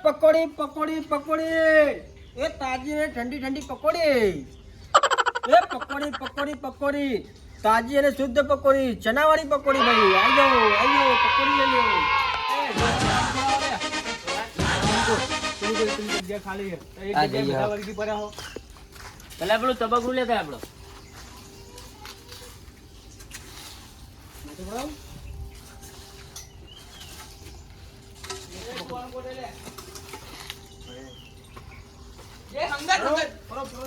પકોડી પકોડી પકોડી એ તાજી અને ઠંડી ઠંડી પકોડી એ પકોડી પકોડી પકોડી તાજી અને શુદ્ધ પકોડી ચનાવાળી પકોડી ભાઈ આવી જાઓ પકોડી લઈ લો જગ્યા ખાલી છે એક જગ્યાએ બધા વર્ગી પડ્યા હો પેલા પેલું તબકરું લેતા આપણો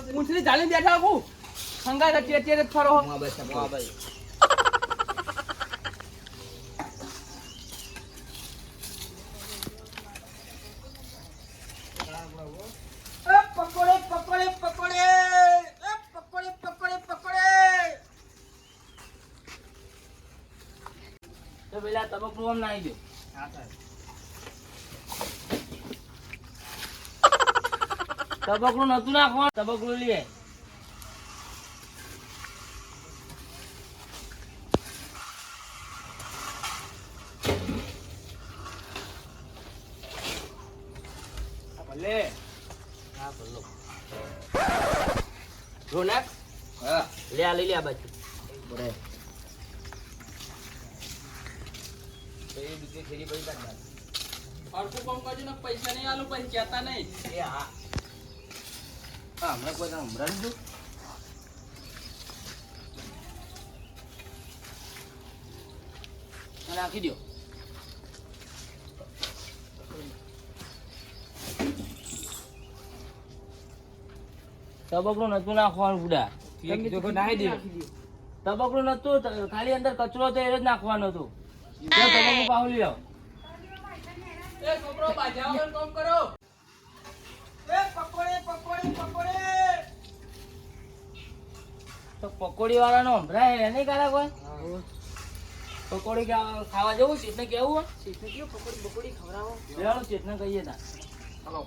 પૂંછડી ચાલીને બેઠા આખું સંગાત અત્યારે ફરો પકોડે પકોડે પકોડે પકોડે પકોડે પકોડે તો પેલા તબકરું આમ નાખી દો તબકરું નતું નાખવાનું તબકરું લે ભલે હા બોલો રોનક હા લે આ લઈ લે આ બાજુ બરે તો એ બીજે ખેરી પડી કાઢ અડકું કામ કરજો ને પૈસા નહીં આલું પછી કહેતા નહીં એ હા હા હમણાં કોઈ હમણાં જ નાખી દો તબકરું નતું નાખવાનું બુડા તબકરું નતું ખાલી અંદર કચરો તો એ જ નાખવાનું હતું તબકરું પાહું લઈ આવો એ છોકરો બાજાવાનું કામ કરો એ પકોડે પકોડે પકોડે તો પકોડી વાળાનો સંભળાય એને કાઢા કોઈ પકોડી ખાવા જવું ચેતને કેવું શીખને કયો પકોડી બકોડી ખવડાવો લેવાનું ચેતને કહીએ તા હલો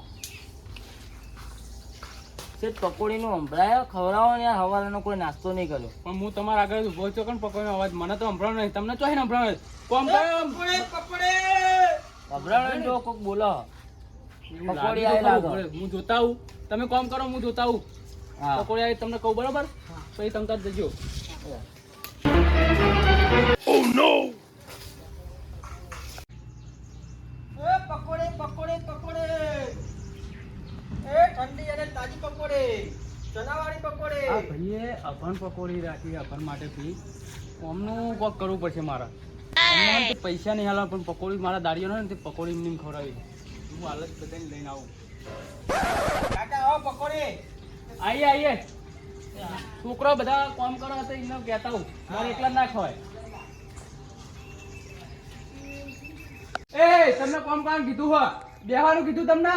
ચેત પકોડીનું સંભળાય ખવડાવો ને હવાલાનો કોઈ નાસ્તો નહીં કર્યો પણ હું તમારા આગળ ઉભો છો કે પકોડીનો અવાજ મને તો સંભળાવ નહીં તમને ચોહી સંભળાવ કોમ કરો પકોડે પકોડે સંભળાવો ને જો કોક બોલો પકોડી આવી લાગો હું જોતા આવું તમે કોમ કરો હું જોતા આવું હા પકોડી આવી તમને કહું બરોબર પછી તમે કરી દેજો Oh no! એ પકોડે પકોડે પકોડે એ ઠંડી અને તાજી પકોડે ચનાવાળી પકોડે આ ભાઈએ અભણ પકોડી રાખી અભણ માટે પી અમનું કોક કરવું પડશે મારા અમને તો પૈસા નહીં હાલવા પણ પકોડી મારા દાડીઓ ને તે પકોડી એમને ખવડાવી હું હાલત બધાને લઈને આવું કાકા આવો પકોડી આઈએ છોકરો બધા કામ કરો તો એને કહેતા હું મારે એકલા ના ખવાય એ તમને કોમ કામ કીધું હો બેહવાનું કીધું તમને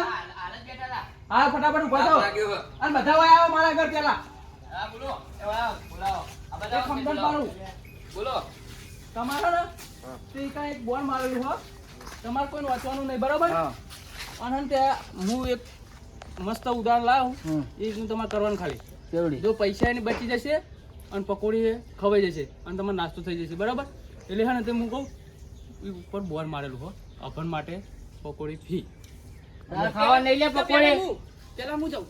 હા ફટાફટ ઉભા થાઓ અને બધા હોય આવો મારા ઘર પેલા હા બોલો બોલાવો આ બધા ખંડન પાડું બોલો તમારો ને તે કાંઈ એક બોર્ડ મારેલું હો તમારે કોઈ વાંચવાનું નહીં બરાબર અને ત્યાં હું એક મસ્ત ઉદાહરણ લાવું એ રીતનું તમારે કરવાનું ખાલી કેવડી જો પૈસા એની બચી જશે અને પકોડી ખવાઈ જશે અને તમારે નાસ્તો થઈ જશે બરાબર એટલે હા ને તે હું કહું એ ઉપર બોર્ડ મારેલું હો અભણ માટે પકોડી ફી ખાવા નહીં લે પકોડી પેલા હું જાઉં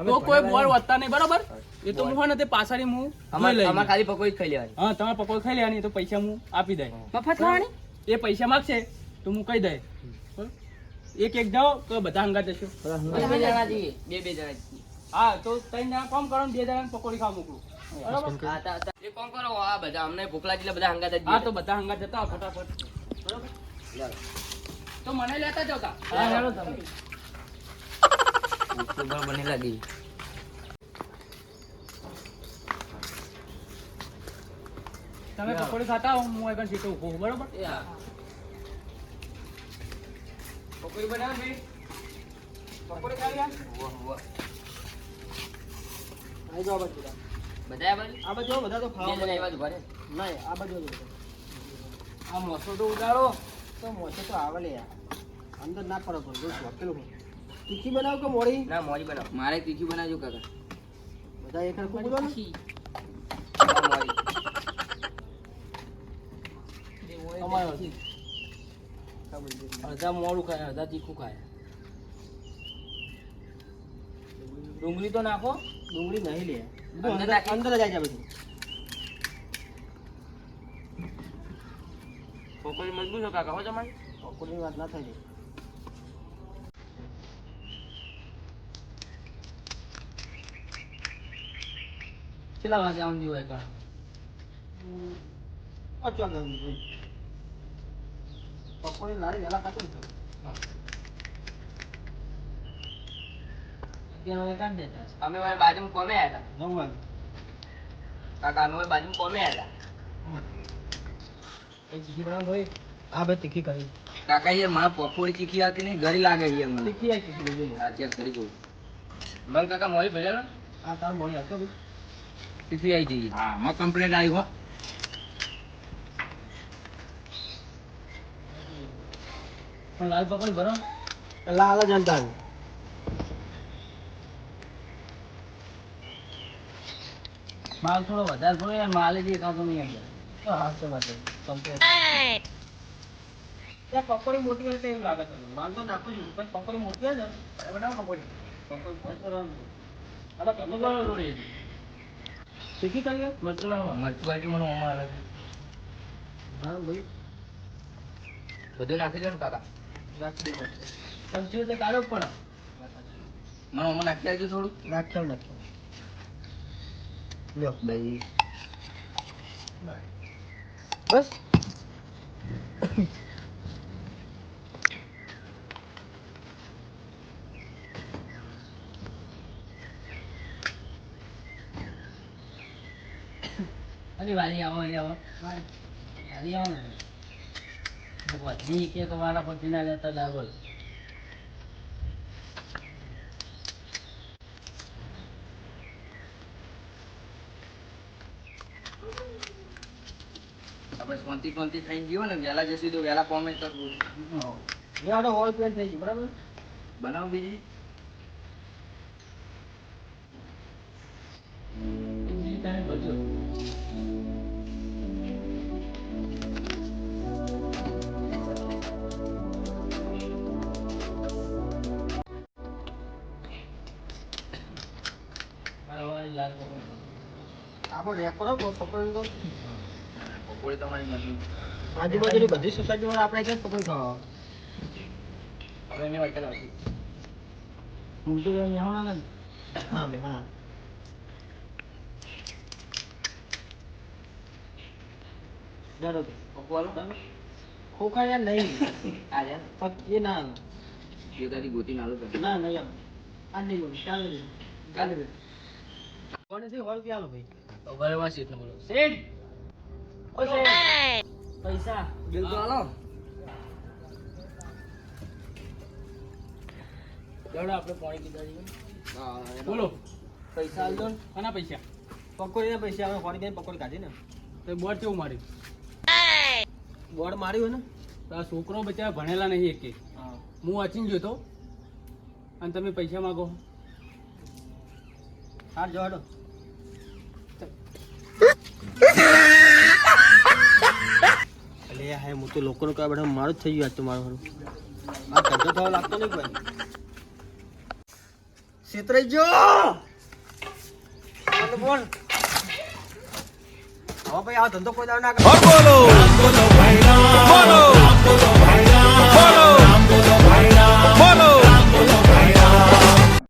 તો કોઈ બોર્ડ વધતા નહીં બરાબર એ તો હું ને તે પાછળ હું અમાર ખાલી પકોડી જ ખાઈ લેવાની હા તમે પકોડી ખાઈ લેવાની તો પૈસા હું આપી દઈ મફત ખાવાની એ પૈસા માગશે તો હું કહી દઈ એક જાઓ તો બધા હંગા જશો બે જણા જઈએ બે જણા જઈએ હા તો ત્રણ જણા કામ કરો ને 2 જણા પકોડી ખાવા મોકલું બરાબર એ કોમ કરો આ બધા અમને ભૂખ લાગી એટલે બધા હંગાત જ હા તો બધા હંગા જતા ફટાફટ બરાબર તો મને લેતા જતા હા હેલો તમે સુગર બની લાગી તમે પકોડી ખાતા હો હું એકણ સીટો ઉભો છું બરાબર એ હા પકોડી બનાવ ભાઈ પકોડી ખાઈ ગયા આવી જાઓ બાજુ બધા બાજુ આ બાજુ બધા તો બે ખાવા જણા એવા જ ઉભા રહે નહીં આ બાજુ આ મોસો તો ઉડાડો તો મોચે તો આવે લે યાર અંદર ના પડો પણ જો પેલું તીખી બનાવ કે મોડી ના મોરી બનાવ મારે તીખી બનાવજો કાકા બધા એક હરખું બોલવાનું મોરી અમારો અડધા મોડું ખાય અડધા તીખું ખાય ડુંગળી તો નાખો. ડુંગળી નહીં લે અંદર નાખી? અંદર જ આવી જાય બધું. પકોડી મજબૂત છે કાકા હો તમારી. પકોડીની વાત ના થાય લે. કેટલા વાગે આવું જોઈએ કા? અચવા ગયું ભાઈ. પકોડી લારી વહેલા ખાતું ને. 11 વાગે કાઢી દેતા. અમે મારી બાજુમાં કોમે આવ્યા હતા. 9 વાગે. કાકા અમે મારી બાજુમાં કોમે આવ્યા હતા. એક તીખી બનાવો ભાઈ. હા ભાઈ તીખી કરી. કાકા યાર મારા પકોડી તીખી આવતી નહીં, ગરી લાગે છે મને. તીખી આવી તીખી લઈ હા ચેક કરી જોઉં. બલ કાકા મોરી ભરેલા આ તાર મોડી આવતો ભાઈ. તીખી આવી જઈ. હા માં કમ્પ્લેટ આવી હો. પણ લાલ પકોડી ભરો. લાલ જ અંતાર. માલ થોડો વધારે પડે યાર, માલ જ એકાતો નહીં અંદર. હા તો વાત કમ્પ્લીટ. ત્યાં પકોડી મોટી હોય તો એવું લાગે તમને. માલ તો નાખું છું પણ પકોડી મોટી હોય ને એ બનાવો પકોડી. પકોડી મસ્ત બનાવવાનું. અરે તમે બનાવો થોડી. તીખી કરીએ? મરચું મને ઓમાં આવે. હા ભાઈ. બધું નાખી દો ને કાકા. નાખી દે પડશે. સમજ્યું તો કાઢો પણ. મને ઓમાં નાખી આવજો થોડું. નાખ્યા નાખ્યા. લ્યો ભાઈ બસ. અરે વાલી આવો અહીં આવો. વાલી આવો ને. બધી કે તમારા પછી ના લેતા ડાબલ. આપણે શાંતિ થઈ ગયો ને વહેલા જશું તો વહેલા કોમેન્ટ કરવું. યાર હોલ પ્લેન થઈ ગઈ બરાબર. બનાવો બીજી. આપણે રેક કરો પકોડી તો. પકોડી તમારી મરજી. આજુબાજુની બધી સોસાયટીમાં આપણે ક્યાં પકોડી ખાવા. હવે એને વાટકા લાવશું. હું તો અહીંયા ને. હા બે હા. ડરો કે પકવાનું ખોખા યાર નહીં. આ રે એ ના એ તારી ગોતી નાલું કર. ના નહીં આમ. આ નહીં બોલ ચાલ નહીં. ચાલે બે. કોને થી હોલ ક્યાં ભાઈ. ઉભા રહેવા સીટ ને બોલો. સીટ. ઓ સીટ. પૈસા બિલ તો આલો. લેવડો આપણે પાણી પીધા છીએ. હા બોલો. પૈસા આલજો ને. કોના પૈસા? પકોડીના પૈસા આપણે હોળી ગઈ પકોડી કાઢી ને. તો બોર્ડ કેવું માર્યું? બોર્ડ માર્યું હોય ને. તો આ છોકરો બચારા ભણેલા નહીં એકે. હા. હું વાંચીને જોતો અને તમે પૈસા માગો. હાર જો હાડો. અલે હે હું તો લોકોનું કઈ બધા મારું જ થઈ ગયું આજ તો મારું આ ધંધો થવા લાગતો નહીં ભાઈ. છેતરાઈ જો બોલ. હવે ભાઈ આ ધંધો કોઈ દાવ ના કરે. બોલો બોલો ભાઈડા બોલો બોલો ભાઈડા બોલો.